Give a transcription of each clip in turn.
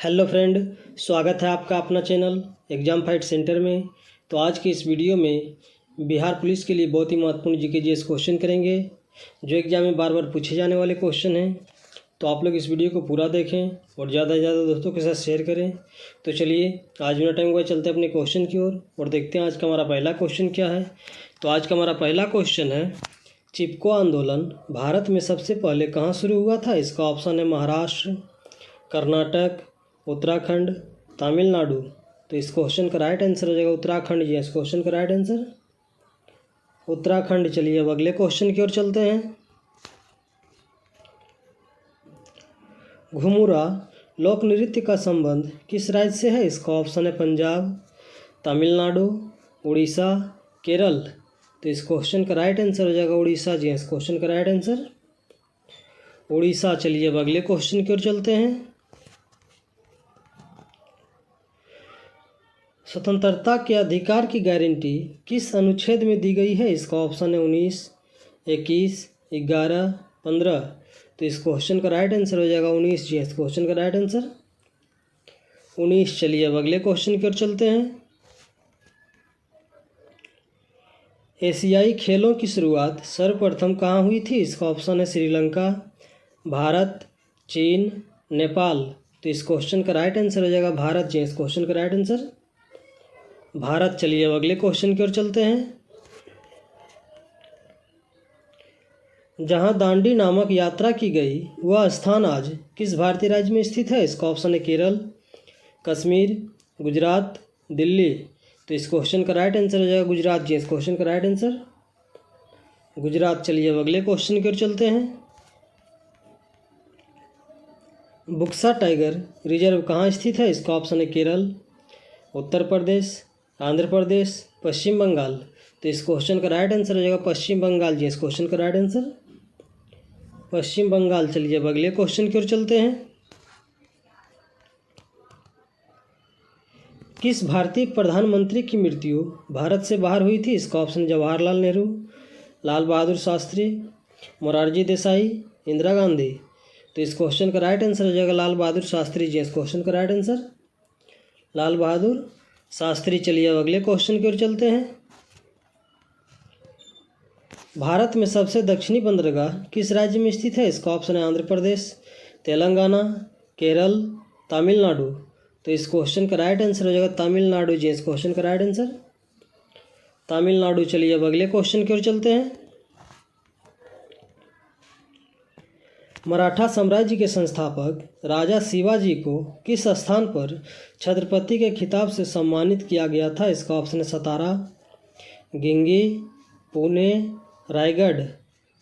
Hello friend, स्वागत है आपका अपना चैनल एग्ज़ाम फाइट सेंटर में। तो आज की इस वीडियो में बिहार पुलिस के लिए बहुत ही महत्वपूर्ण जीके जीएस क्वेश्चन करेंगे, जो एग्ज़ाम में बार बार पूछे जाने वाले क्वेश्चन हैं। तो आप लोग इस वीडियो को पूरा देखें और ज़्यादा से ज़्यादा दोस्तों के साथ शेयर करें। तो चलिए आज बिना टाइम हुए चलते हैं अपने क्वेश्चन की ओर और देखते हैं आज का हमारा पहला क्वेश्चन क्या है। तो आज का हमारा पहला क्वेश्चन है, चिपको आंदोलन भारत में सबसे पहले कहाँ शुरू हुआ था? इसका ऑप्शन है महाराष्ट्र, कर्नाटक, उत्तराखंड, तमिलनाडु। तो इस क्वेश्चन का राइट आंसर हो जाएगा उत्तराखंड। जी, इस क्वेश्चन का राइट आंसर उत्तराखंड। चलिए अब अगले क्वेश्चन की ओर चलते हैं। घुमुरा लोक नृत्य का संबंध किस राज्य से है? इसका ऑप्शन है पंजाब, तमिलनाडु, उड़ीसा, केरल। तो इस क्वेश्चन का राइट आंसर हो जाएगा उड़ीसा। जी, इस क्वेश्चन का राइट आंसर उड़ीसा। चलिए अब अगले क्वेश्चन की ओर चलते हैं। स्वतंत्रता के अधिकार की गारंटी किस अनुच्छेद में दी गई है? इसका ऑप्शन है 19, 21, 11, 15। तो इस क्वेश्चन का राइट आंसर हो जाएगा 19। जी, इस क्वेश्चन का राइट आंसर 19। चलिए अब अगले क्वेश्चन की ओर चलते हैं। एशियाई खेलों की शुरुआत सर्वप्रथम कहाँ हुई थी? इसका ऑप्शन है श्रीलंका, भारत, चीन, नेपाल। तो इस क्वेश्चन का राइट आंसर हो जाएगा भारत। जी, इस क्वेश्चन का राइट आंसर भारत। चलिए अब अगले क्वेश्चन की ओर चलते हैं। जहां दांडी नामक यात्रा की गई वह स्थान आज किस भारतीय राज्य में स्थित है? इसका ऑप्शन है केरल, कश्मीर, गुजरात, दिल्ली। तो इस क्वेश्चन का राइट आंसर हो जाएगा गुजरात। जी, इस क्वेश्चन का राइट आंसर गुजरात। चलिए अब अगले क्वेश्चन की ओर चलते हैं। बुक्सा टाइगर रिजर्व कहाँ स्थित है? इसका ऑप्शन है केरल, उत्तर प्रदेश, आंध्र प्रदेश, पश्चिम बंगाल। तो इस क्वेश्चन का राइट आंसर हो जाएगा पश्चिम बंगाल। जी, इस क्वेश्चन का राइट आंसर पश्चिम बंगाल। चलिए अब अगले क्वेश्चन की ओर चलते हैं। किस भारतीय प्रधानमंत्री की मृत्यु भारत से बाहर हुई थी? इसका ऑप्शन जवाहरलाल नेहरू, लाल बहादुर शास्त्री, मोरारजी देसाई, इंदिरा गांधी। तो इस क्वेश्चन का राइट आंसर हो जाएगा लाल बहादुर शास्त्री। जी, इस क्वेश्चन का राइट आंसर लाल बहादुर शास्त्री। चलिए अब अगले क्वेश्चन की ओर चलते हैं। भारत में सबसे दक्षिणी बंदरगाह किस राज्य में स्थित है? इसका ऑप्शन है आंध्र प्रदेश, तेलंगाना, केरल, तमिलनाडु। तो इस क्वेश्चन का राइट आंसर हो जाएगा तमिलनाडु। जी, इस क्वेश्चन का राइट आंसर तमिलनाडु। चलिए अब अगले क्वेश्चन की ओर चलते हैं। मराठा साम्राज्य के संस्थापक राजा शिवाजी को किस स्थान पर छत्रपति के खिताब से सम्मानित किया गया था? इसका ऑप्शन है सतारा, गिंगी, पुणे, रायगढ़।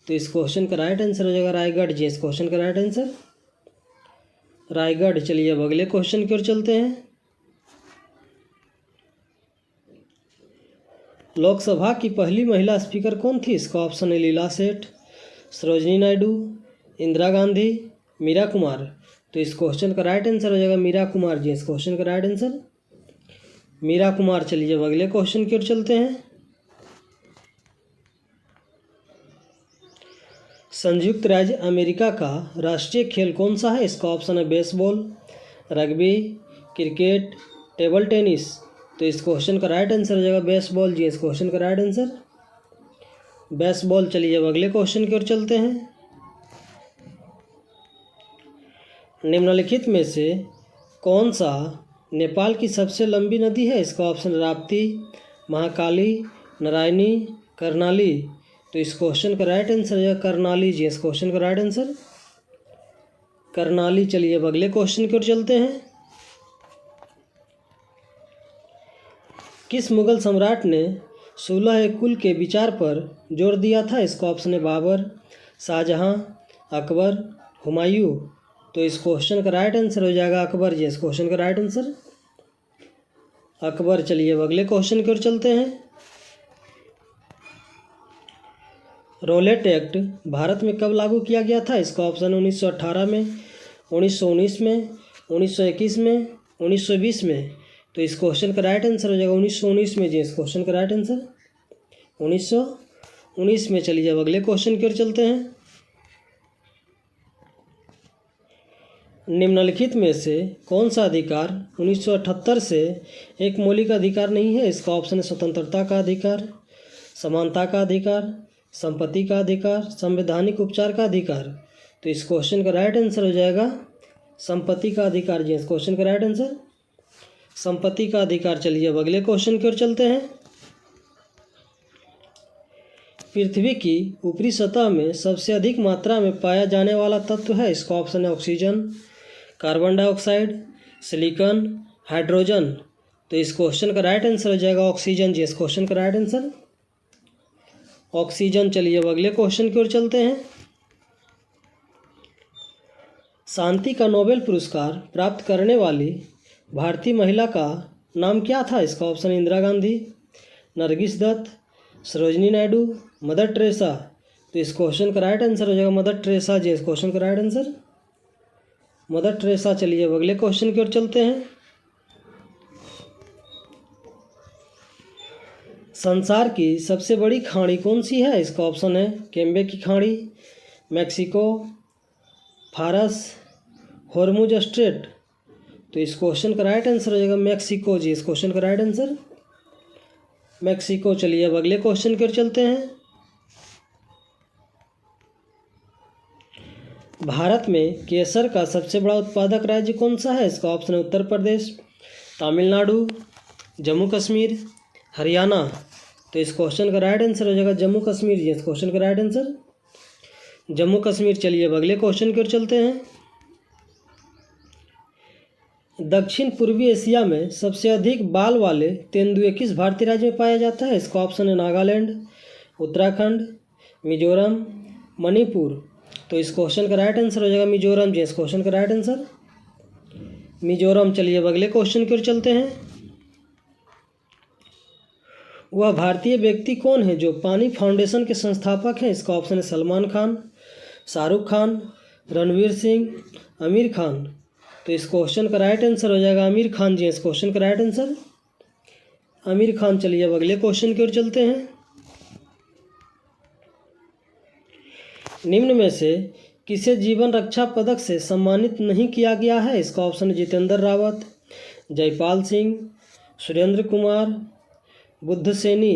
तो इस क्वेश्चन का राइट आंसर हो जाएगा रायगढ़। जी, इस क्वेश्चन का राइट आंसर रायगढ़। चलिए अब अगले क्वेश्चन की ओर चलते हैं। लोकसभा की पहली महिला स्पीकर कौन थी? इसका ऑप्शन है लीला सेठ, सरोजिनी नायडू, इंदिरा गांधी, मीरा कुमार। तो इस क्वेश्चन का राइट आंसर हो जाएगा मीरा कुमार। जी, इस क्वेश्चन का राइट आंसर मीरा कुमार। चलिए अब अगले क्वेश्चन की ओर चलते हैं। संयुक्त राज्य अमेरिका का राष्ट्रीय खेल कौन सा है? इसका ऑप्शन है baseball, rugby, cricket, table tennis. तो इस क्वेश्चन का राइट आंसर हो जाएगा बेसबॉल। जी, इस क्वेश्चन का राइट आंसर बेसबॉल। चलिए अब अगले क्वेश्चन की ओर चलते हैं। निम्नलिखित में से कौन सा नेपाल की सबसे लंबी नदी है? इसका ऑप्शन राप्ती, महाकाली, नारायणी, कर्णाली। तो इस क्वेश्चन का राइट आंसर है कर्णाली। जी, इस क्वेश्चन का राइट आंसर कर्णाली। चलिए अब अगले क्वेश्चन की ओर चलते हैं। किस मुगल सम्राट ने 16 कुल के विचार पर जोर दिया था? इसका ऑप्शन है बाबर, शाहजहां, अकबर, हुमायूं। तो इस क्वेश्चन का राइट आंसर हो जाएगा अकबर। जी, इस क्वेश्चन का राइट आंसर अकबर। चलिए अब अगले क्वेश्चन की ओर चलते हैं। रोलेट एक्ट भारत में कब लागू किया गया था? इसका ऑप्शन 1918 में, 1919 में, 1921 में, 1920 में। तो इस क्वेश्चन का राइट आंसर हो जाएगा 1919 में। जी, इस क्वेश्चन का राइट आंसर 1919 में। चलिए अब अगले क्वेश्चन की ओर चलते हैं। निम्नलिखित में से कौन सा अधिकार 1978 से एक मौलिक अधिकार नहीं है? इसका ऑप्शन है स्वतंत्रता का अधिकार, समानता का अधिकार, संपत्ति का अधिकार, संवैधानिक उपचार का अधिकार। तो इस क्वेश्चन का राइट आंसर हो जाएगा संपत्ति का अधिकार। जी, इस क्वेश्चन का राइट आंसर संपत्ति का अधिकार। चलिए अब अगले क्वेश्चन की ओर चलते हैं। पृथ्वी की ऊपरी सतह में सबसे अधिक मात्रा में पाया जाने वाला तत्व है? इसका ऑप्शन है oxygen, carbon dioxide, silicon, hydrogen. तो इस क्वेश्चन का राइट आंसर हो जाएगा ऑक्सीजन। जी, इस क्वेश्चन का राइट आंसर ऑक्सीजन। चलिए अब अगले क्वेश्चन की ओर चलते हैं। शांति का नोबेल पुरस्कार प्राप्त करने वाली भारतीय महिला का नाम क्या था? इसका ऑप्शन है इंदिरा गांधी, नरगिस दत्त, सरोजिनी नायडू, मदर टेरेसा। तो इस क्वेश्चन का राइट आंसर हो जाएगा मदर टेरेसा। जी, इस क्वेश्चन का राइट आंसर मदर टेरेसा। चलिए अब अगले क्वेश्चन की ओर चलते हैं। संसार की सबसे बड़ी खाड़ी कौन सी है? इसका ऑप्शन है केम्बे की खाड़ी, मैक्सिको, फारस, हॉर्मुज स्ट्रेट। तो इस क्वेश्चन का राइट आंसर हो जाएगा मैक्सिको। जी, इस क्वेश्चन का राइट आंसर मैक्सिको। चलिए अब अगले क्वेश्चन की ओर चलते हैं। भारत में केसर का सबसे बड़ा उत्पादक राज्य कौन सा है? इसका ऑप्शन है उत्तर प्रदेश, तमिलनाडु, जम्मू कश्मीर, हरियाणा। तो इस क्वेश्चन का राइट आंसर हो जाएगा जम्मू कश्मीर। जी, इस क्वेश्चन का राइट आंसर जम्मू कश्मीर। चलिए अब अगले क्वेश्चन की ओर चलते हैं। दक्षिण पूर्वी एशिया में सबसे अधिक बाल वाले तेंदुए किस भारतीय राज्य में पाया जाता है? इसका ऑप्शन है नागालैंड, उत्तराखंड, मिजोरम, मणिपुर। तो इस क्वेश्चन का राइट आंसर हो जाएगा मिजोरम। जी, इस क्वेश्चन का राइट आंसर मिजोरम। चलिए अब अगले क्वेश्चन की ओर चलते हैं। वह भारतीय व्यक्ति कौन है जो पानी फाउंडेशन के संस्थापक हैं? इसका ऑप्शन है सलमान खान, शाहरुख खान, रणवीर सिंह, आमिर खान। तो इस क्वेश्चन का राइट आंसर हो जाएगा आमिर खान। जी, इस क्वेश्चन का राइट आंसर आमिर खान। चलिए अब अगले क्वेश्चन की ओर चलते हैं। निम्न में से किसे जीवन रक्षा पदक से सम्मानित नहीं किया गया है? इसका ऑप्शन है जितेंद्र रावत, जयपाल सिंह, सुरेंद्र कुमार, बुद्ध सैनी।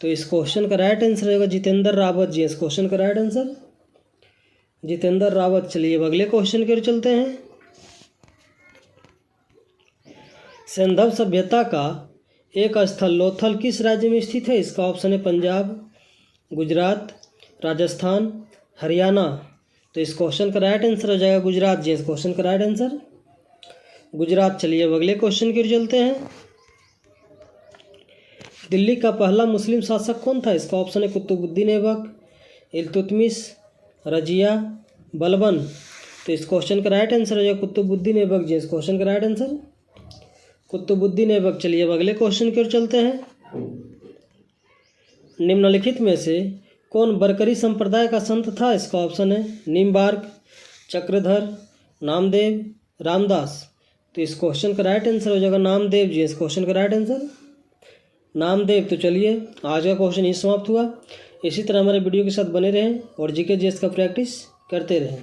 तो इस क्वेश्चन का राइट आंसर होगा जितेंद्र रावत। जी, इस क्वेश्चन का राइट आंसर जितेंद्र रावत। चलिए अब अगले क्वेश्चन की ओर चलते हैं। सिंधव सभ्यता का एक स्थल लोथल किस राज्य में स्थित है? इसका ऑप्शन है पंजाब, गुजरात, राजस्थान, हरियाणा। तो इस क्वेश्चन का राइट आंसर हो जाएगा गुजरात। जी, इस क्वेश्चन का राइट आंसर गुजरात। चलिए अब अगले क्वेश्चन की ओर चलते हैं। दिल्ली का पहला मुस्लिम शासक कौन था? इसका ऑप्शन है कुतुबुद्दीन ऐबक, इल्तुतमिश, रजिया, बलबन। तो इस क्वेश्चन का राइट आंसर हो जाएगा कुतुबुद्दीन ऐबक। जी, इस क्वेश्चन का राइट आंसर कुतुबुद्दीन ऐबक। चलिए अब अगले क्वेश्चन की ओर चलते हैं। निम्नलिखित में से कौन बरकरी संप्रदाय का संत था? इसका ऑप्शन है निम्बार्क, चक्रधर, नामदेव, रामदास। तो इस क्वेश्चन का राइट आंसर हो जाएगा नामदेव। जी, इस क्वेश्चन का राइट आंसर नामदेव। तो चलिए आज का क्वेश्चन ही समाप्त हुआ। इसी तरह हमारे वीडियो के साथ बने रहें और जीके जीएस का प्रैक्टिस करते रहें।